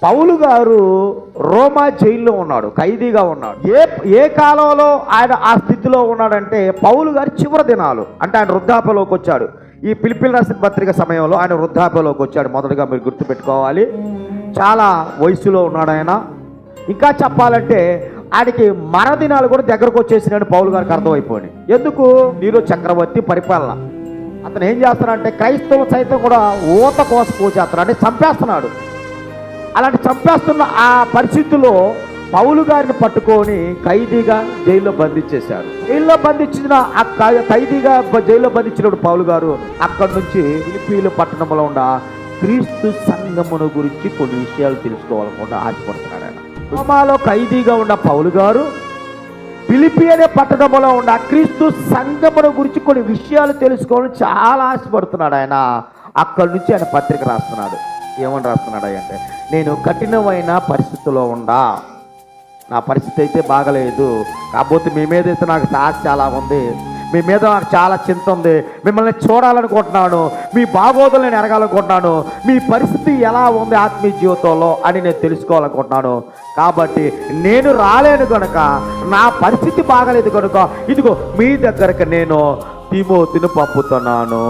పౌలు గారు రోమా జైల్లో ఉన్నాడు, ఖైదీగా ఉన్నాడు. ఏ కాలంలో ఆయన ఆ స్థితిలో ఉన్నాడంటే పౌలు గారి చివరి దినాలు, అంటే ఆయన వృద్ధాప్యలోకి వచ్చాడు. ఈ పిలిపిలి రాసిన పత్రిక సమయంలో ఆయన వృద్ధాప్యలోకి వచ్చాడు. మొదటగా మీరు గుర్తుపెట్టుకోవాలి, చాలా వయసులో ఉన్నాడు ఆయన. ఇంకా చెప్పాలంటే ఆయనకి మరణదినాలు కూడా దగ్గరకు వచ్చేసినాడు పౌలు గారికి అర్థమైపోయింది. ఎందుకు? నీరో చక్రవర్తి పరిపాలన. అతను ఏం చేస్తున్నాడంటే క్రైస్తవులు సైతం కూడా ఊత కోసేస్తున్నాడు, అంటే చంపేస్తున్నాడు. అలాంటి చంపేస్తున్న ఆ పరిస్థితుల్లో పౌలు గారిని పట్టుకొని ఖైదీగా జైల్లో బంధించేశారు. జైల్లో బంధించిన ఆ ఖైదీగా జైల్లో బంధించినప్పుడు పౌలు గారు అక్కడి నుంచి ఫిలిప్పీలు పట్టణంలో ఉన్న క్రీస్తు సంఘమును గురించి కొన్ని విషయాలు తెలుసుకోవాలనుకుంటూ ఆశపడుతున్నాడు. ఆయన రోమాలో ఖైదీగా ఉన్న పౌలు గారు ఫిలిప్పీ అనే పట్టణంలో ఉన్న క్రీస్తు సంఘమును గురించి కొన్ని విషయాలు తెలుసుకోవాలని చాలా ఆశపడుతున్నాడు. ఆయన అక్కడి నుంచి ఆయన పత్రిక రాస్తున్నాడు. ఏమని రాస్తున్నాడు అంటే, నేను కఠినమైన పరిస్థితిలో ఉండా, నా పరిస్థితి అయితే బాగలేదు, కాకపోతే మీ మీద అయితే నాకు ఆశ చాలా ఉంది, మీ మీద నాకు చాలా చింత ఉంది, మిమ్మల్ని చూడాలనుకుంటున్నాను, మీ బాగోదులు నేను ఎరగాలనుకుంటున్నాను, మీ పరిస్థితి ఎలా ఉంది ఆత్మీయ జీవితంలో అని నేను తెలుసుకోవాలనుకుంటున్నాను. కాబట్టి నేను రాలేను కనుక, నా పరిస్థితి బాగలేదు కనుక ఇదిగో మీ దగ్గరకు నేను తిమోతిని పంపుతున్నాను.